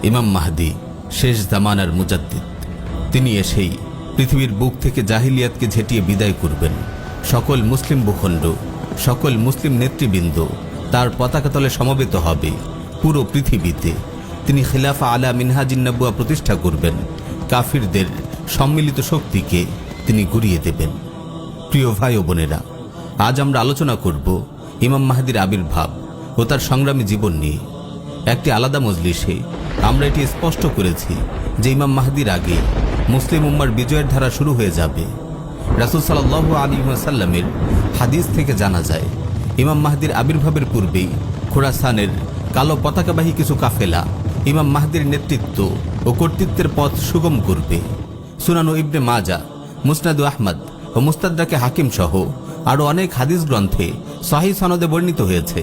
ইমাম মাহদি শেষ জামানার মুজাদ্দিদ। তিনি এসেই পৃথিবীর বুক থেকে জাহিলিয়াতকে ঝেঁটিয়ে বিদায় করবেন। সকল মুসলিম ভূখণ্ড, সকল মুসলিম নেতৃবৃন্দ তার পতাকা তলে সমবেত হবে। পুরো পৃথিবীতে তিনি খিলাফা আলা মিনহাজিন নবুয়া প্রতিষ্ঠা করবেন। কাফিরদের সম্মিলিত শক্তিকে তিনি গুড়িয়ে দেবেন। প্রিয় ভাই ও বোনেরা, আজ আমরা আলোচনা করব ইমাম মাহদির আবির্ভাব ও তার সংগ্রামী জীবন নিয়ে। একটি আলাদা মজলিসে আমরা এটি স্পষ্ট করেছি যে ইমাম মাহদির আগে মুসলিম উম্মার বিজয়ের ধারা শুরু হয়ে যাবে। রাসূল সাল্লাল্লাহু আলাইহি ওয়াসাল্লামের হাদিস থেকে জানা যায়, ইমাম মাহদির আবির্ভাবের পূর্বেই খোরাসানের কালো পতাকাবাহী কিছু কাফেলা ইমাম মাহদির নেতৃত্ব ও কর্তৃত্বের পথ সুগম করবে। সুনান ইবনে মাজা, মুসনাদ আহমদ ও মুস্তাদরাকে হাকিম সহ আরও অনেক হাদিস গ্রন্থে সহিহ সনদে বর্ণিত হয়েছে।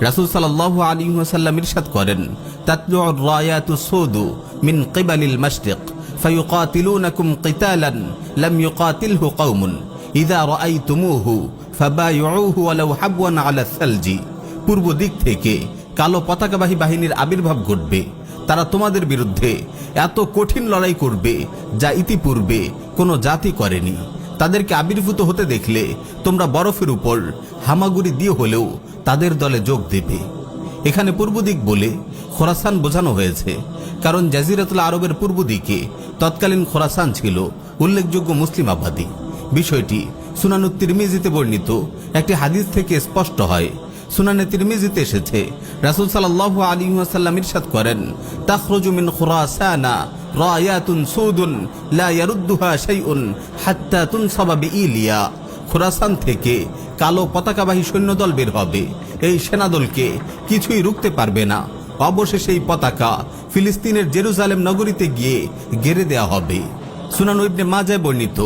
রাসূল সাল্লাল্লাহু আলাইহি ওয়াসাল্লাম ইরশাদ করেন, তাতলুর রায়াতু সুদু মিন কিবালিল মাশরিক ফায়ুকাতিলুনাকুম কিতালান লাম ইউকাতিলহু কওমুন ইযা রাআইতুমুহু ফাবায়ুহু ওয়ালাউ হাবওয়ান আলা সালজি। পূর্ব দিক থেকে কালো পতাকাবাহী বাহিনীর আবির্ভাব ঘটবে। তারা তোমাদের বিরুদ্ধে এত কঠিন লড়াই করবে যা ইতিপূর্বে কোনো জাতি করেনি। তাদেরকে আবির্ভূত হতে দেখলে তোমরা বরফের উপর হামাগুড়ি দিয়ে হলেও তাদের দলে যোগ দেবে। এখানে পূর্ব দিক বলে খোরাসান বোঝানো হয়েছে, কারণ জাজিরাতুল আরবের পূর্ব দিকে তৎকালীন খোরাসান ছিল উল্লেখযোগ্য মুসলিম আবাদী। বিষয়টি সুনানুত তিরমিজিতে বর্ণিত একটি হাদিস থেকে স্পষ্ট হয়। সুনানে তিরমিজিতে এসেছে, রাসূল সাল্লাল্লাহু আলাইহি ওয়াসাল্লাম ইরশাদ করেন, তাখরুজু মিন খুরাসানা রায়াতুন সুদুন লা ইয়ারুদ্দুহা শাইউন হাত্তা তুনসাবা বিইলিয়া। খোরাসান থেকে কালো পতাকাবাহী সৈন্যদল বের হবে। এই সেনাদলকে কিছুই রুখতে পারবে না। অবশেষে এই পতাকা ফিলিস্তিনের জেরুজালেম নগরীতে গিয়ে গেড়ে দেয়া হবে। সুনান ইবনে মাজায় বর্ণিত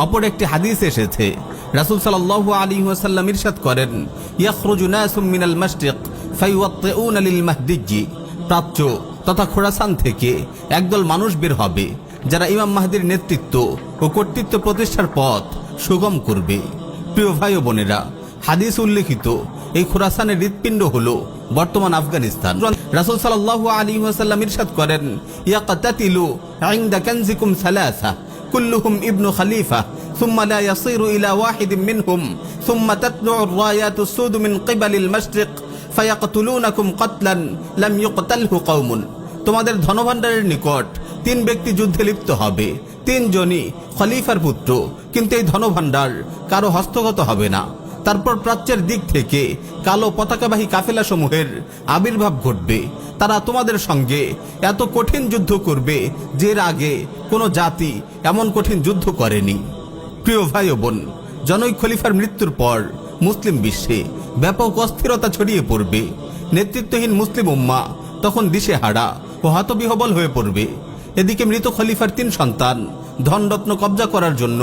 অপর একটি হাদিস এসেছে, রাসূল সাল্লাল্লাহু আলাইহি ওয়াসাল্লাম ইরশাদ করেন, ইয়াখরুজু নাসুম মিনাল মাশরিক ফায়ুওয়াত্তিউনা লিল মাহদিয়্যি। প্রাচ্য তথা খোরাসান থেকে একদল মানুষ বের হবে যারা ইমাম মাহদির নেতৃত্ব ও কর্তৃত্ব প্রতিষ্ঠার পথ সুগম করবে। প্রিয় ভাই ও বোনেরা, হাদিস উল্লেখিত এই খোরাসানের হৃৎপিণ্ড হলো বর্তমান আফগানিস্তান। রাসূল সাল্লাল্লাহু আলাইহি ওয়াসাল্লাম ইরশাদ করেন, ইয়াকাতাতিলু ইনদা কানজিকুম সালাসা কুল্লুহুম ইবনু খলিফা সুম্মা লা ইয়াসিরু ইলা ওয়াহিদিন মিনহুম সুম্মা তাতলু'u আর-রায়াতু সুদু মিন কিবালিল মাশরিক ফায়াকতুলুনাকুম কাতলান লাম ইউকতালহু কওমুন। তোমাদের ধনভাণ্ডারের নিকট তিন ব্যক্তি যুদ্ধে লিপ্ত হবে। তিনজনই খলিফার পুত্র, কিন্তু এই ধনভাণ্ডার কারো হস্তগত হবে না। তারপর প্রাচ্যের দিক থেকে কালো পতাকাবাহী কাফেলা সমূহের আবির্ভাব ঘটবে। তারা তোমাদের সঙ্গে এত কঠিন যুদ্ধ করবে যে এর আগে কোনো জাতি এমন কঠিন যুদ্ধ করেনি। প্রিয় ভাই ও বোন, জনৈক খলিফার মৃত্যুর পর মুসলিম বিশ্বে ব্যাপক অস্থিরতা ছড়িয়ে পড়বে। নেতৃত্বহীন মুসলিম উম্মা তখন দিশেহারা ও হতবিহ্বল হয়ে পড়বে। এদিকে মৃত খলিফার তিন সন্তান ধনরত্ন কবজা করার জন্য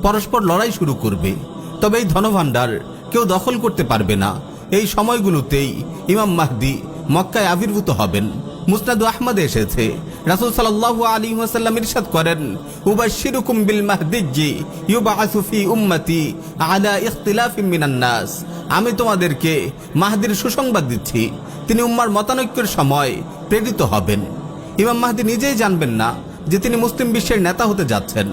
পরস্পর লড়াই শুরু করবে। তবে এই ধনভাণ্ডার কেউ দখল করতে পারবে না। এই সময়গুলোতেই ইমাম মাহদি মক্কায় আবির্ভূত হবেন। মুসনাদ আহমদে এসেছে, রাসূল সাল্লাল্লাহু আলাইহি ওয়াসাল্লাম ইরশাদ করেন, উবাশশিরুকুম বিল মাহদিয়্যি ইউবআসু ফি উম্মতি আলা ইখতিলাফিন মিনান নাস। আমি তোমাদেরকে মাহদির সুসংবাদ দিচ্ছি, তিনি উম্মার মতানৈক্যের সময় প্রেরিত হবেন। ইমাম মাহদি নিজেই জানবেন না যে তিনি মুসলিম বিশ্বের নেতা হতে যাচ্ছেন।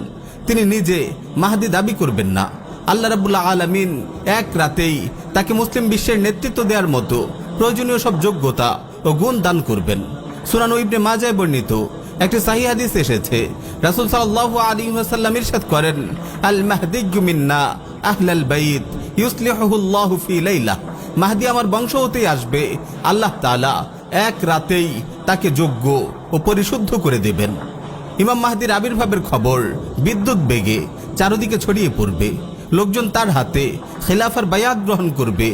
তিনি নিজে মাহদি দাবি করবেন না। আল্লাহ রাব্বুল আলামিন এক রাতেই তাকে মুসলিম বিশ্বের নেতৃত্ব দেওয়ার মতো প্রয়োজনীয় সব যোগ্যতা ও গুণ দান করবেন। সুনান ইবনে মাজায় বর্ণিত একটি সহিহ হাদিস এসেছে, রাসূল সাল্লাল্লাহু আলাইহি ওয়াসাল্লাম ইরশাদ করেন, আল মাহদিয়্যু মিন্না আহলাল বাইত ইউসলিহুল্লাহু ফি লাইলা। মাহদি আমার বংশ হতেই আসবে, আল্লাহ তাআলা এক রাতেই তাকে যোগ্য ও পরিশুদ্ধ করে দেবেন। ইমাম মাহদির আবির্ভাবের খবর বিদ্যুৎ বেগে চারদিকে ছড়িয়ে পড়বে। লোকজন তার হাতে খিলাফার বায়াত গ্রহণ করবে।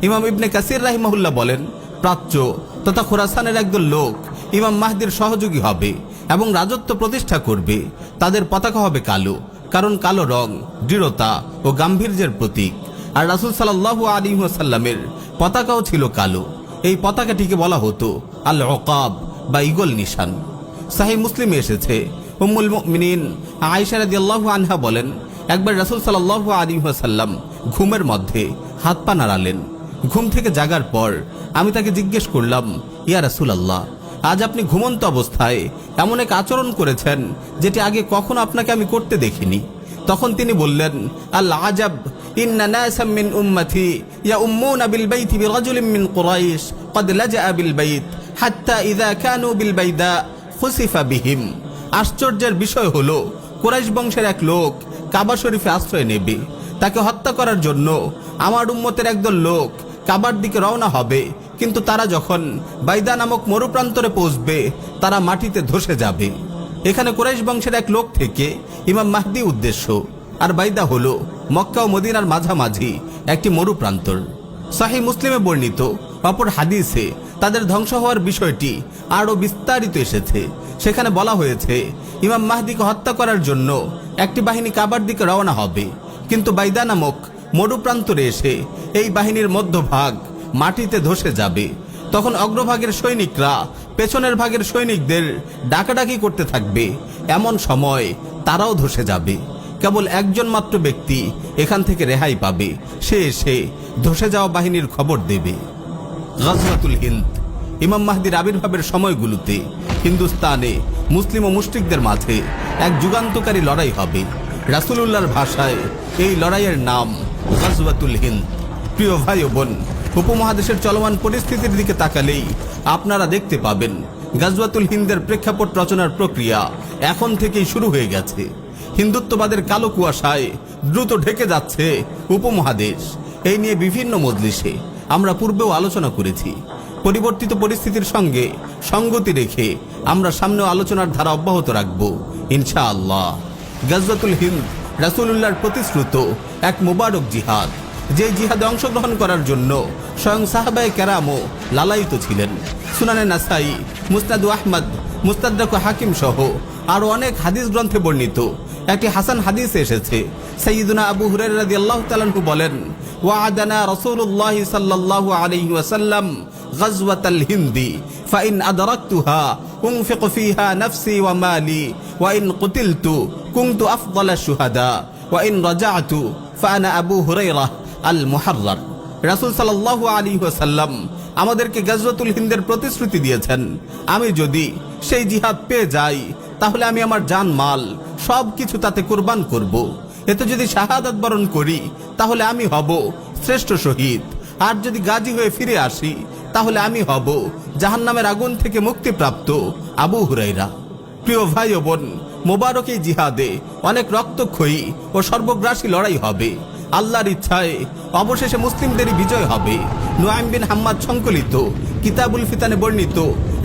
ইমাম ইবনে কাসির রাহিমাহুল্লাহ বলেন, প্রাচ্য তথা খোরাসানের একদল লোক ইমাম মাহদির সহযোগী হবে এবং রাজত্ব প্রতিষ্ঠা করবে। তাদের পতাকা হবে কালো, কারণ কালো রং দৃঢ়তা ও গাম্ভীর্যের প্রতীক। আর রাসূল সাল্লাল্লাহু আলাইহি ওয়াসাল্লামের পতাকাও ছিল কালো। এই পতাকাটিকে বলা হতো আল উকাব বা ঈগল নিশান। সহিহ মুসলিমে এসেছে, উম্মুল মুমিনিন আয়েশা রাদিয়াল্লাহু আনহা বলেন, একবার রাসূল সাল্লাল্লাহু আলাইহি ওয়াসাল্লাম ঘুমের মধ্যে হাত পা নাড়ালেন। ঘুম থেকে জাগার পর আমি তাকে জিজ্ঞেস করলাম, ইয়া রাসূলুল্লাহ, আজ আপনি ঘুমন্ত অবস্থায় এমন এক আচরণ করেছেন যেটি আগে কখনো আপনাকে আমি করতে দেখিনি। তখন তিনি বললেন, আল আজাব ইন্না নাসাম মিন উম্মতি ইয়াউম্মুনা বিল বাইতি বিরাজুলিন মিন কুরাইশ ক্বাদ লাজা বিল বাইত হাত্তা ইযা কানু বিল বাইদা খুসিফা বিহিম। আশ্চর্যের বিষয় হলো, কুরাইশ বংশের এক লোক কাবা শরীফে আশ্রয় নেবে। তাকে হত্যা করার জন্য আমার উম্মতের একদল লোক কাবার দিকে রওনা হবে, কিন্তু তারা যখন বাইদা নামক মরুপ্রান্তরে পৌঁছবে তারা মাটিতে ধসে যাবে। এখানে কুরাইশ বংশের এক লোক থেকে ইমাম মাহদি উদ্দেশ্য, আর বাইদা হলো মক্কা ও মদিনার মাঝামাঝি একটি মরুপ্রান্তর। সহিহ মুসলিমে বর্ণিত অপর হাদিসে তাদের ধ্বংস হওয়ার বিষয়টি আরও বিস্তারিত এসেছে। সেখানে বলা হয়েছে, ইমাম মাহদিকে হত্যা করার জন্য একটি বাহিনী কাবার দিকে রওনা হবে, কিন্তু বাইদা নামক মরুপ্রান্তরে এসে এই বাহিনীর মধ্যভাগ মাটিতে ধসে যাবে। তখন অগ্রভাগের সৈনিকরা পেছনের ভাগের সৈনিকদের ডাকাডাকি করতে থাকবে। এমন সময় তারাও ধসে যাবে। কেবল একজন মাত্র ব্যক্তি এখান থেকে রেহাই পাবে, সে এসে ধসে যাওয়া বাহিনীর খবর দেবে। গাজওয়াতুল হিন্দ। ইমাম মাহদির আবির্ভাবের সময়গুলোতে হিন্দুস্তানে মুসলিম ও মুশরিকদের মাঝে এক যুগান্তকারী লড়াই হবে। রাসূলুল্লাহর ভাষায় এই লড়াইয়ের নাম গাজওয়াতুল হিন্দ। প্রিয় ভাই ও বোন, উপমহাদেশের চলমান পরিস্থিতির দিকে তাকালেই আপনারা দেখতে পাবেন গাজওয়াতুল হিন্দের প্রেক্ষাপট রচনার প্রক্রিয়া এখন থেকেই শুরু হয়ে গেছে। হিন্দুত্ববাদের কালো কুয়াশায় দ্রুত ঢেকে যাচ্ছে উপমহাদেশ। এই নিয়ে বিভিন্ন মজলিসে আমরা পূর্বেও আলোচনা করেছি। পরিবর্তিত পরিস্থিতির সঙ্গে সঙ্গতি রেখে আমরা সামনেও আলোচনার ধারা অব্যাহত রাখব ইনশাআল্লাহ। গাজওয়াতুল হিন্দ রাসূলুল্লাহর প্রতিশ্রুত এক মুবারক জিহাদ, যে জিহাদে অংশগ্রহণ করার জন্য স্বয়ং সাহাবায়ে কেরামও লালায়িত ছিলেন। সুনানে নাসাই, মুসনাদ আহমদ, মুস্তাদরাক হাকিম সহ আরো অনেক হাদিস গ্রন্থে বর্ণিত একটি হাসান হাদিসে এসেছে, সাইয়্যিদুনা আবু হুরায়রা রাদিয়াল্লাহু তাআলা আনহু বলেন, ওয়া'আদানা রাসূলুল্লাহ সাল্লাল্লাহু আলাইহি ওয়াসাল্লাম গাজওয়াতাল হিন্দি ফাইন আদরাকতুহা উনফিকু ফিহা নাফসি ওয়া মালি ওয়া ইন কুতিলতু কুনতু আফদালা শুহাদা ওয়া ইন রাজা'তু ফাআনা আবু হুরায়রা আল মুহাররার। রাসূল সাল্লাল্লাহু আলাইহি ওয়াসাল্লাম আমাদেরকে গাজওয়াতুল হিন্দের প্রতিশ্রুতি দিয়েছেন, আমি যদি সেই জিহাদ পেয়ে যাই তাহলে আমি আমার জান মাল সবকিছু তাতে কুরবান করব। এতে যদি শাহাদাত বরণ করি তাহলে আমি হব শ্রেষ্ঠ শহীদ, আর যদি গাজী হয়ে ফিরে আসি তাহলে আমি হব জাহান্নামের আগুন থেকে মুক্তিপ্রাপ্ত আবু হুরায়রা। প্রিয় ভাই ও বোন, মোবারক এই জিহাদে অনেক রক্তক্ষয়ী ও সর্বগ্রাসী লড়াই হবে। আল্লাহর ইচ্ছায় অবশেষে মুসলিমদেরই বিজয় হবে। নুআইম বিন হাম্মাদ সংকলিত কিতাবুল ফিতানে বর্ণিত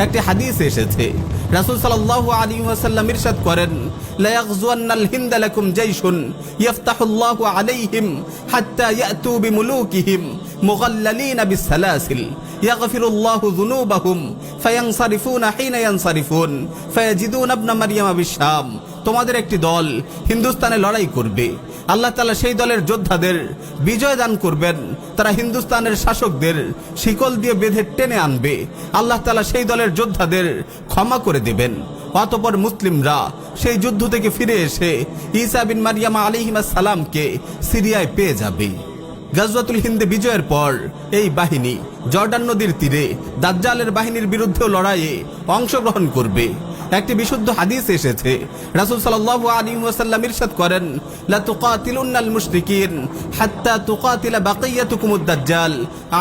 একটি হাদিস এসেছে, রাসূল সাল্লাল্লাহু আলাইহি ওয়াসাল্লাম ইরশাদ করেন, লা ইয়াগজুয়ান্নাল হিন্দা লাকুম জাইশুন ইফতাহুল্লাহু আলাইহিম হাত্তা ইয়াতু বিমুলুকিহিম মুগাল্লালিনা বিসসালাসিল ইয়াগফিরুল্লাহু যুনুবাহুম ফায়ানসারিফুনা হিনা ইয়ানসারিফুন ফায়াজিদুনা ইবনা মারইয়ামা বিশাম। তোমাদের একটি দল হিন্দুস্তানে লড়াই করবে, আল্লাহ তাআলা সেই দলের যোদ্ধাদের বিজয় দান করবেন। তারা হিন্দুস্তানের শাসকদের শিকল দিয়ে বেঁধে টেনে আনবে, আল্লাহ তাআলা সেই দলের যোদ্ধাদের ক্ষমা করে দেবেন। অতঃপর মুসলিমরা সেই যুদ্ধ থেকে ফিরে এসে ঈসা বিন মারইয়াম আলাইহিস সালামকে সিরিয়ায় পেয়ে যাবে। গাজওয়াতুল হিন্দে বিজয়ের পর এই বাহিনী জর্ডান নদীর তীরে দাজ্জালের বাহিনীর বিরুদ্ধেও লড়াইয়ে অংশগ্রহণ করবে। একটি বিশুদ্ধ হাদিস এসেছে, রাসূল সাল্লাল্লাহু আলাইহি ওয়াসাল্লাম ইরশাদ করেন, লা তুকাতিলুন্নাল মুশরিকিন হাত্তা তুকাতিলা বাকিয়াতুকুমুদ দাজ্জাল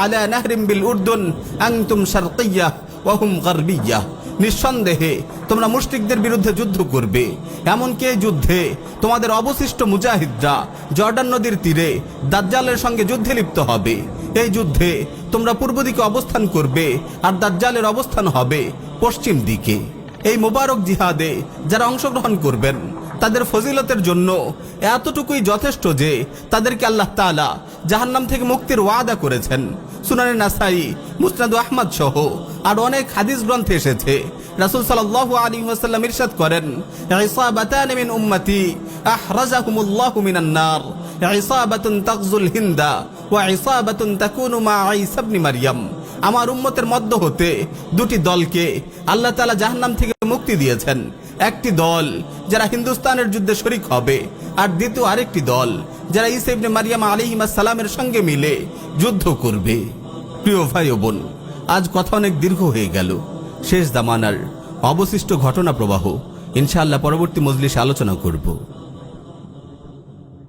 আলা নাহরিম বিল উরদুন আনতুম শারকিয়্যাহ ওয়া হুম গারবিয়্যাহ। নিঃসন্দেহে তোমরা মুশরিকদের বিরুদ্ধে যুদ্ধ করবে, এমনকি এই যুদ্ধে তোমাদের অবশিষ্ট মুজাহিদরা জর্ডান নদীর তীরে দাজ্জালের সঙ্গে যুদ্ধে লিপ্ত হবে। এই যুদ্ধে তোমরা পূর্ব দিকে অবস্থান করবে আর দাজ্জালের অবস্থান হবে পশ্চিম দিকে। এই মোবারক জিহাদে যারা অংশগ্রহণ করবেন তাদের ফজিলতের জন্য এতটুকুই যথেষ্ট যে তাদেরকে আল্লাহ তাআলা জাহান্নাম থেকে মুক্তির ওয়াদা করেছেন। সুনানে নাসাই, মুসনাদ আহমদ সহ আর অনেক হাদিস গ্রন্থে এসেছে, রাসূল সাল্লাল্লাহু আলাইহি ওয়াসাল্লাম ইরশাদ করেন, ইসাবাতান মিন উম্মতি আহরাজাহুমুল্লাহু মিনান নার, ইসাবাতুন তাগজুল হিন্দা ওয়া ইসাবাতুন তাকুনু মা ঈসা ইবনে মারইয়াম। আমার উম্মতের মধ্য হতে দুটি দলকে আল্লাহ তাআলা জাহান্নাম থেকে মুক্তি দিয়েছেন। একটি দল যারা হিন্দুস্তানের যুদ্ধে শরীক হবে, আর দ্বিতীয় আরেকটি দল যারা ঈসা ইবনে মারইয়াম আলাইহিস সালামের সঙ্গে মিলে যুদ্ধ করবে। প্রিয় ভাই ও বোন, আজ কথা অনেক দীর্ঘ হয়ে গেল, শেষ জামানার অবশিষ্ট ঘটনা প্রবাহ ইনশাআল্লাহ পরবর্তী মজলিসে আলোচনা করব।